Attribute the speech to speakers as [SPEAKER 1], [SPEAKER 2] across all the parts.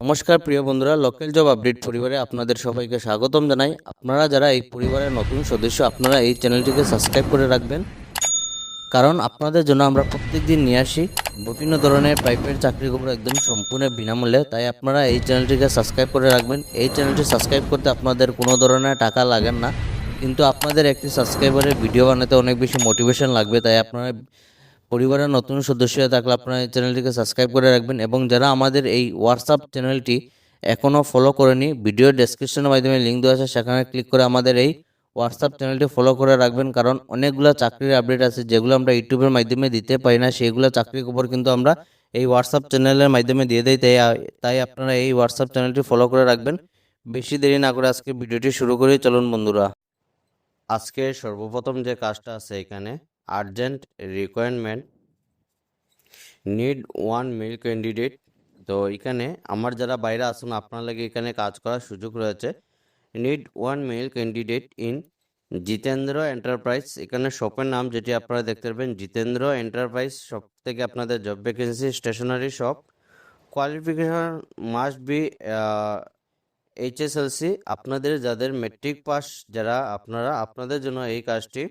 [SPEAKER 1] নমস্কার প্রিয় বন্ধুরা, লোকাল জব আপডেট পরিবারে আপনাদের সবাইকে স্বাগতম জানাই। আপনারা যারা এই পরিবারের নতুন সদস্য, আপনারা এই চ্যানেলটিকে সাবস্ক্রাইব করে রাখবেন, কারণ আপনাদের জন্য আমরা প্রত্যেকদিন নিয়ে আসি বিভিন্ন ধরনের পাইপের চাকরির খবর একদম সম্পূর্ণ বিনামূল্যে। তাই আপনারা এই চ্যানেলটিকে সাবস্ক্রাইব করে রাখবেন। এই চ্যানেলটি সাবস্ক্রাইব করতে আপনাদের কোনো ধরনের টাকা লাগে না, কিন্তু আপনাদের একটি সাবস্ক্রাইবারের ভিডিও বানাতে অনেক বেশি মোটিভেশন লাগবে। তাই আপনারা পরিবারের নতুন সদস্য হয়ে থাকলে আপনারা এই চ্যানেলটিকে সাবস্ক্রাইব করে রাখবেন, এবং যারা আমাদের এই হোয়াটসঅ্যাপ চ্যানেলটি এখনও ফলো করেনি, ভিডিও ডেসক্রিপশনের মাধ্যমে লিঙ্ক দেওয়া আছে, সেখানে ক্লিক করে আমাদের এই হোয়াটসঅ্যাপ চ্যানেলটি ফলো করে রাখবেন। কারণ অনেকগুলো চাকরির আপডেট আছে যেগুলো আমরা ইউটিউবের মাধ্যমে দিতে পারি না, সেইগুলো চাকরির খবর কিন্তু আমরা এই হোয়াটসঅ্যাপ চ্যানেলের মাধ্যমে দিয়ে দিই। তাই আপনারা এই হোয়াটসঅ্যাপ চ্যানেলটি ফলো করে রাখবেন। বেশি দেরি না করে আজকে ভিডিওটি শুরু করি, চলুন বন্ধুরা। আজকে সর্বপ্রথম যে কাজটা আছে এখানে, urgent requirement, need one male candidate. তো এখানে আমার যারা বাইরে আসুন, আপনার লাগে এখানে কাজ করার সুযোগ রয়েছে। Need one male candidate in Jitendra enterprise. এখানে শপের নাম যেটি আপনারা দেখতে পারবেন, জিতেন্দ্র এন্টারপ্রাইজ শপ থেকে আপনাদের job vacancy, stationery shop. Qualification must be HSLC. আপনাদের যাদের মেট্রিক পাস, যারা আপনাদের জন্য এই কাজটি।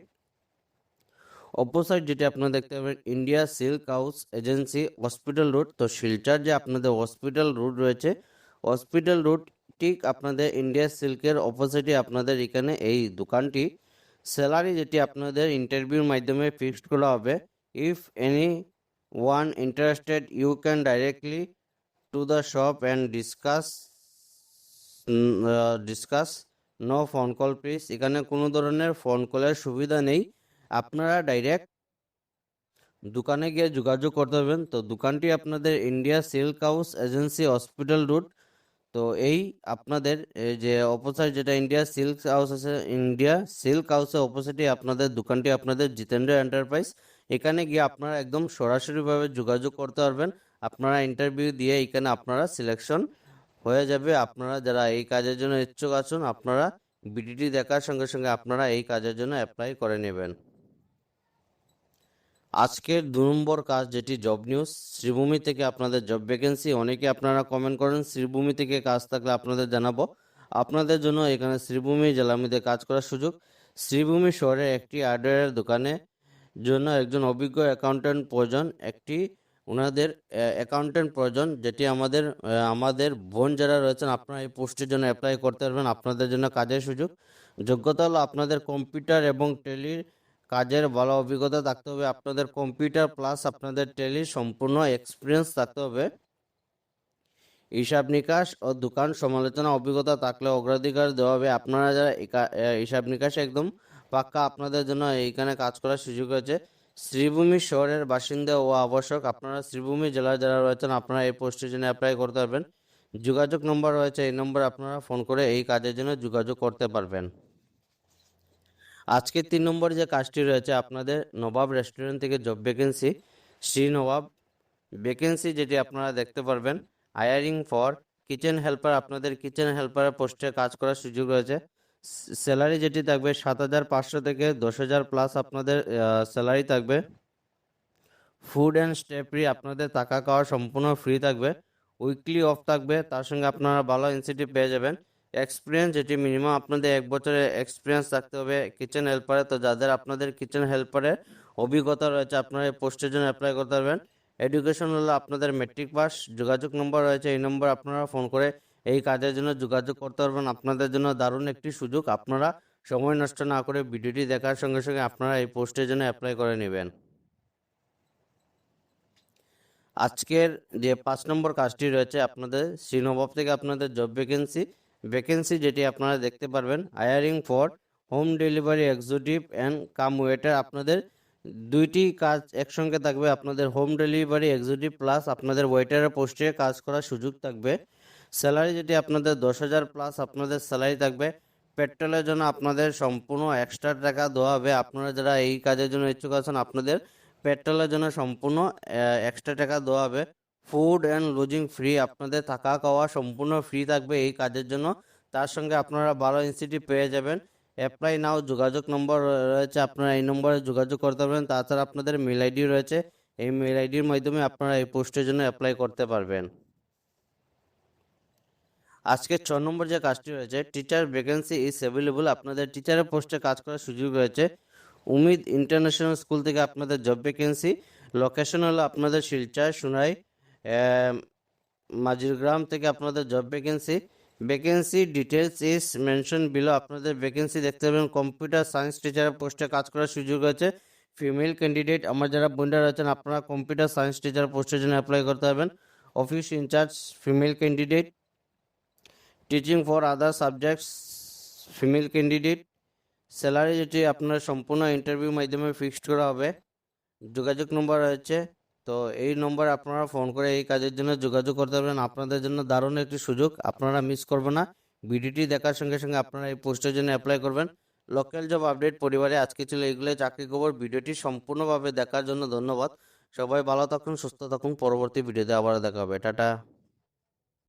[SPEAKER 1] অপোসাইড যেটি আপনারা দেখতে পাবেন, India silk house agency, hospital road. তো শিলচর যে আপনাদের হসপিটাল রোড রয়েছে, হসপিটাল রোড ঠিক আপনাদের ইন্ডিয়া সিল্কের অপোজিটে আপনাদের এখানে এই দোকানটি। স্যালারি যেটি আপনাদের ইন্টারভিউর মাধ্যমে ফিক্সড করা হবে। If any one interested, you can directly to the shop and discuss. No phone call please. এখানে কোনো ধরনের ফোন কলের সুবিধা নেই, আপনারা ডাইরেক্ট দোকানে গিয়ে যোগাযোগ করতে পারবেন। তো দোকানটি আপনাদের India silk house agency, hospital road. তো এই আপনাদের এই যে অপোজিট যেটা ইন্ডিয়া সিল্ক হাউস আছে, ইন্ডিয়া সিল্ক হাউসের অপোজিটে আপনাদের দোকানটি, আপনাদের জিতেন্দ্র এন্টারপ্রাইজ। এখানে গিয়ে আপনারা একদম সরাসরিভাবে যোগাযোগ করতে পারবেন। আপনারা ইন্টারভিউ দিয়ে এখানে আপনারা সিলেকশন হয়ে যাবে। আপনারা যারা এই কাজের জন্য ইচ্ছুক আছেন, আপনারা ভিডিওটি দেখার সঙ্গে সঙ্গে আপনারা এই কাজের জন্য অ্যাপ্লাই করে নেবেন। আজকের 2 নম্বর কাজ যেটি জব নিউজ, শ্রীভূমি থেকে আপনাদের জব ভ্যাকেন্সি। অনেকে আপনারা কমেন্ট করেন শ্রীভূমি থেকে কাজ থাকলে আপনাদের জানাবো। আপনাদের জন্য এখানে শ্রীভূমি জেলার মধ্যে কাজ করার সুযোগ। শ্রীভূমি শহরে একটি হার্ডওয়্যার দোকানের জন্য একজন অভিজ্ঞ অ্যাকাউন্ট্যান্ট প্রয়োজন। ওনাদের অ্যাকাউন্ট্যান্ট প্রয়োজন, যেটি আমাদের বোন যারা রয়েছেন, আপনারা এই পোস্টের জন্য অ্যাপ্লাই করতে পারবেন। আপনাদের জন্য কাজের সুযোগ। যোগ্যতা হলো আপনাদের কম্পিউটার এবং টেলির কাজের ভালো অভিজ্ঞতা থাকতে হবে। আপনাদের কম্পিউটার প্লাস আপনাদের টেলি সম্পূর্ণ এক্সপিরিয়েন্স থাকতে হবে। হিসাব নিকাশ ও দোকান সমালোচনা অভিজ্ঞতা থাকলে অগ্রাধিকার দেওয়া হবে। আপনারা যারা হিসাব নিকাশে একদম পাক্কা, আপনাদের জন্য এইখানে কাজ করার সুযোগ রয়েছে। শ্রীভূমি শহরের বাসিন্দা ও আবশ্যক। আপনারা শ্রীভূমি জেলার যারা রয়েছেন, আপনারা এই পোস্টের জন্য অ্যাপ্লাই করতে পারবেন। যোগাযোগ নম্বর রয়েছে, এই নম্বরে আপনারা ফোন করে এই কাজের জন্য যোগাযোগ করতে পারবেন। আজকে 3 নম্বর যে কাজটি রয়েছে, আপনাদের নবাব রেস্টুরেন্ট থেকে জব ভ্যাকেন্সি, শ্রী নবাব ভ্যাকেন্সি, যেটি আপনারা দেখতে পারবেন। Hiring for kitchen helper. আপনাদের কিচেন হেল্পারের পোস্টে কাজ করার সুযোগ রয়েছে। স্যালারি যেটি থাকবে 7,500 থেকে 10,000 প্লাস আপনাদের স্যালারি থাকবে। ফুড অ্যান্ড স্টে ফ্রি, আপনাদের থাকা খাওয়া সম্পূর্ণ ফ্রি থাকবে। উইকলি অফ থাকবে, তার সঙ্গে আপনারা ভালো ইনসেন্টিভ পেয়ে যাবেন। এক্সপিরিয়েন্স যেটি মিনিমাম আপনাদের 1 বছরের এক্সপিরিয়েন্স থাকতে হবে কিচেন হেল্পারে। তো যাদের আপনাদের কিচেন হেল্পারের অভিজ্ঞতা রয়েছে, আপনারা এই পোস্টের জন্য অ্যাপ্লাই করতে পারবেন। এডুকেশন হলো আপনাদের মেট্রিক পাস। যোগাযোগ নম্বর রয়েছে, এই নম্বর আপনারা ফোন করে এই কাজের জন্য যোগাযোগ করতে পারবেন। আপনাদের জন্য দারুণ একটি সুযোগ। আপনারা সময় নষ্ট না করে ভিডিওটি দেখার সঙ্গে সঙ্গে আপনারা এই পোস্টের জন্য অ্যাপ্লাই করে নেবেন। আজকের যে 5 নম্বর কাজটি রয়েছে, আপনাদের শ্রীনবাব থেকে আপনাদের জব ভ্যাকেন্সি যেটি আপনারা দেখতে পারবেন। Hiring for home delivery executive and cum waiter. আপনাদের দুইটি কাজ একসঙ্গে থাকবে। আপনাদের হোম ডেলিভারি এক্সিকিউটিভ প্লাস আপনাদের ওয়েটারের পোস্টে কাজ করার সুযোগ থাকবে। স্যালারি যেটি আপনাদের 10,000 প্লাস আপনাদের স্যালারি থাকবে। পেট্রোলের জন্য আপনাদের সম্পূর্ণ এক্সট্রা টাকা দেওয়া হবে। আপনারা যারা এই কাজের জন্য ইচ্ছুক আছেন, আপনাদের পেট্রোলের জন্য সম্পূর্ণ এক্সট্রা টাকা দেওয়া হবে। ফুড অ্যান্ড লজিং ফ্রি, আপনাদের থাকা খাওয়া সম্পূর্ণ ফ্রি থাকবে এই কাজের জন্য। তার সঙ্গে আপনারা ভালো ইনসেন্টিভ পেয়ে যাবেন। অ্যাপ্লাই নাও যোগাযোগ নম্বর রয়েছে, আপনারা এই নম্বরে যোগাযোগ করতে পারবেন। তাছাড়া আপনাদের মেল আইডি রয়েছে, এই মেল আইডির মাধ্যমে আপনারা এই পোস্টের জন্য অ্যাপ্লাই করতে পারবেন। আজকে 6 নম্বর যে কাজটি রয়েছে, টিচার ভ্যাকেন্সি ইজ অ্যাভেলেবল। আপনাদের টিচারের পোস্টে কাজ করার সুযোগ রয়েছে। উমিদ ইন্টারন্যাশনাল স্কুল থেকে আপনাদের জব ভ্যাকেন্সি। লোকেশন হলো আপনাদের শিলচর, সোনাই, মাঝিরগ্রাম থেকে আপনাদের job vacancy. Vacancy details is mention below. আপনাদের ভ্যাকেন্সি দেখতে পাবেন। কম্পিউটার সায়েন্স টিচারের পোস্টে কাজ করার সুযোগ আছে। ফিমেল ক্যান্ডিডেট, আমার যারা বোনরা রয়েছেন, আপনারা কম্পিউটার সায়েন্স টিচার পোস্টের জন্য অ্যাপ্লাই করতে পারবেন। Office incharge female candidate. Teaching for other subjects female candidate. Salary যেটি আপনার সম্পূর্ণ ইন্টারভিউ মাধ্যমে ফিক্সড করা হবে। যোগাযোগ নম্বর রয়েছে, তো এই নম্বরে আপনারা ফোন করে এই কাজের জন্য যোগাযোগ করতে পারবেন। আপনাদের জন্য দারুণ একটি সুযোগ, আপনারা মিস করবেন না। ভিডিওটি দেখার সঙ্গে সঙ্গে আপনারা এই পোস্টের জন্য অ্যাপ্লাই করবেন। লোকাল জব আপডেট পরিবারে আজকে ছিল এগুলোই চাকরি খবর। ভিডিওটি সম্পূর্ণভাবে দেখার জন্য ধন্যবাদ। সবাই ভালো থাকুন, সুস্থ থাকুন। পরবর্তী ভিডিওতে আবার দেখা হবে। টাটা।